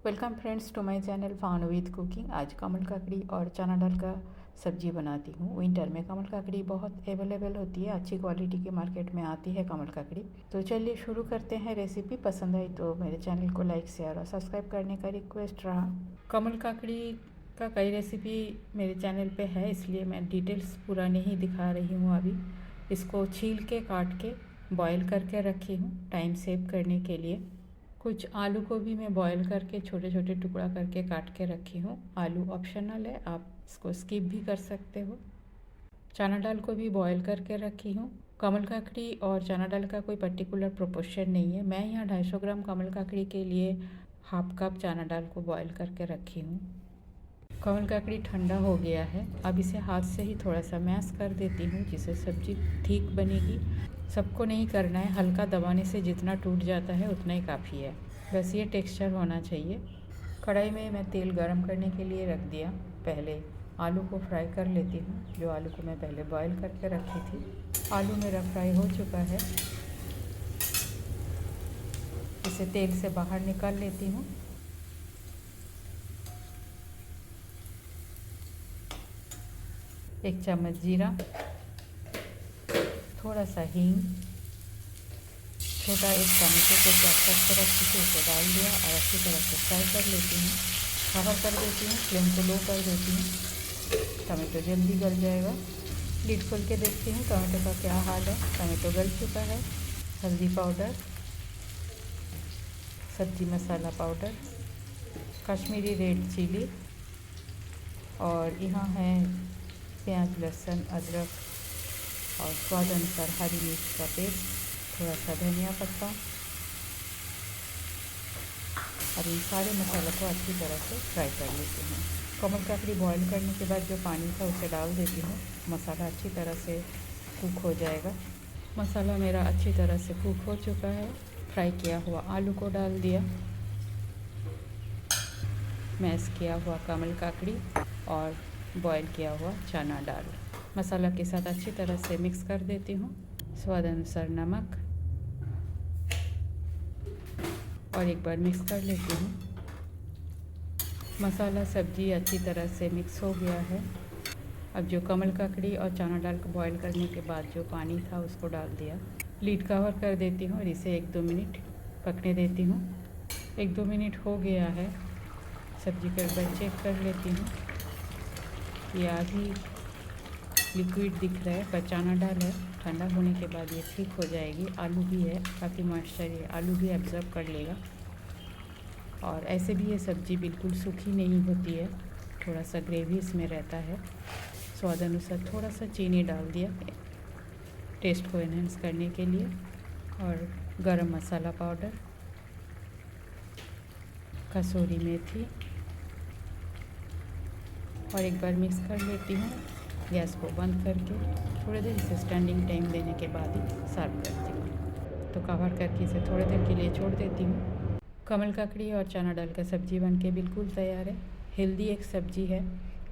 Welcome friends to my channel फानो with cooking. आज कमल ककड़ी और चना दाल का सब्जी बनाती हूँ। विंटर में कमल ककड़ी बहुत अवेलेबल होती है, अच्छी क्वालिटी की मार्केट में आती है कमल ककड़ी। तो चलिए शुरू करते हैं रेसिपी। पसंद आई तो मेरे चैनल को लाइक शेयर और सब्सक्राइब करने का रिक्वेस्ट रहा। कमल ककड़ी का कई रेसिपी मेरे चैनल पे है, इसलिए मैं डिटेल्स पूरा नहीं दिखा रही हूँ अभी। इसको छील के काट के बॉयल करके रखी हूँ टाइम सेव करने के लिए। कुछ आलू को भी मैं बॉईल करके छोटे छोटे टुकड़ा करके काट के रखी हूँ। आलू ऑप्शनल है, आप इसको स्किप भी कर सकते हो। चना दाल को भी बॉईल करके रखी हूँ। कमल ककड़ी और चना दाल का कोई पर्टिकुलर प्रोपोर्शन नहीं है। मैं यहाँ 250 ग्राम कमल ककड़ी के लिए हाफ कप चना दाल को बॉईल करके रखी हूँ। कमल ककड़ी ठंडा हो गया है, अब इसे हाथ से ही थोड़ा सा मैश कर देती हूँ, जिससे सब्जी ठीक बनेगी। सबको नहीं करना है, हल्का दबाने से जितना टूट जाता है उतना ही काफ़ी है, बस ये टेक्सचर होना चाहिए। कढ़ाई में मैं तेल गरम करने के लिए रख दिया। पहले आलू को फ्राई कर लेती हूँ, जो आलू को मैं पहले बॉईल करके रखी थी। आलू मेरा फ्राई हो चुका है, इसे तेल से बाहर निकाल लेती हूँ। एक चम्मच जीरा, थोड़ा सा हींग, छोटा एक टमाटर को चॉप करके रखी थी उसे डाल दिया और अच्छी तरह से फ्राई कर लेती हूँ। कवर कर देती हूँ, फ्लेम को लो कर देती हूँ। टमाटो जल्दी गल जाएगा। लिड खोल के देखती हूँ टमाटो का क्या हाल है। टमाटो गल चुका है। हल्दी पाउडर, सब्जी मसाला पाउडर, कश्मीरी रेड चिली, और यहाँ है प्याज, लहसुन, अदरक और स्वाद अनुसार हरी मिर्च का पेस्ट, थोड़ा सा धनिया पत्ता, और इन सारे मसालों को अच्छी तरह से फ्राई कर लेती हूँ। कमल ककड़ी बॉईल करने के बाद जो पानी था उसे डाल देती हूँ। मसाला अच्छी तरह से कुक हो जाएगा। मसाला मेरा अच्छी तरह से कुक हो चुका है। फ्राई किया हुआ आलू को डाल दिया, मैश किया हुआ कमल ककड़ी और बॉईल किया हुआ चना दाल मसाला के साथ अच्छी तरह से मिक्स कर देती हूँ। स्वाद अनुसार नमक और एक बार मिक्स कर लेती हूँ। मसाला सब्जी अच्छी तरह से मिक्स हो गया है। अब जो कमल ककड़ी और चना दाल को बॉईल करने के बाद जो पानी था उसको डाल दिया। लीड कवर कर देती हूँ और इसे 1-2 मिनट पकने देती हूँ। 1-2 मिनट हो गया है। सब्जी का एक बार चेक कर लेती हूँ। ये आधी लिक्विड दिख रहा है, पर चना दाल है, ठंडा होने के बाद ये ठीक हो जाएगी। आलू भी है, काफ़ी मॉइस्चर है, आलू भी एब्जॉर्ब कर लेगा। और ऐसे भी ये सब्ज़ी बिल्कुल सूखी नहीं होती है, थोड़ा सा ग्रेवी इसमें रहता है। स्वाद अनुसार थोड़ा सा चीनी डाल दिया टेस्ट को एनहेंस करने के लिए, और गरम मसाला पाउडर, कसूरी मेथी, और एक बार मिक्स कर लेती हूँ। गैस को बंद करके थोड़ी देर इसे स्टैंडिंग टाइम देने के बाद ही सर्व करती हूँ। तो कवर करके इसे थोड़ी देर के लिए छोड़ देती हूँ। कमल ककड़ी और चना दाल का सब्ज़ी बनके बिल्कुल तैयार है। हेल्दी एक सब्ज़ी है।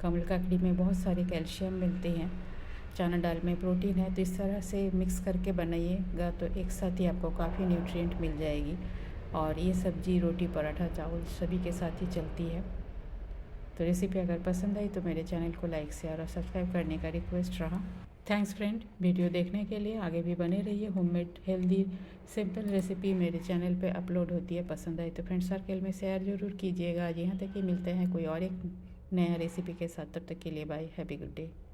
कमल ककड़ी में बहुत सारे कैल्शियम मिलते हैं, चना दाल में प्रोटीन है। तो इस तरह से मिक्स करके बनाइएगा तो एक साथ ही आपको काफ़ी न्यूट्रिएंट मिल जाएगी। और ये सब्ज़ी रोटी, पराठा, चावल सभी के साथ ही चलती है। तो रेसिपी अगर पसंद आई तो मेरे चैनल को लाइक शेयर और सब्सक्राइब करने का रिक्वेस्ट रहा। थैंक्स फ्रेंड, वीडियो देखने के लिए। आगे भी बने रहिए। होममेड हेल्दी सिंपल रेसिपी मेरे चैनल पे अपलोड होती है। पसंद आई तो फ्रेंड सर्कल में शेयर ज़रूर कीजिएगा। आज यहाँ तक ही मिलते हैं कोई और एक नया रेसिपी के साथ। तब तक के लिए बाय, हैप्पी गुड डे।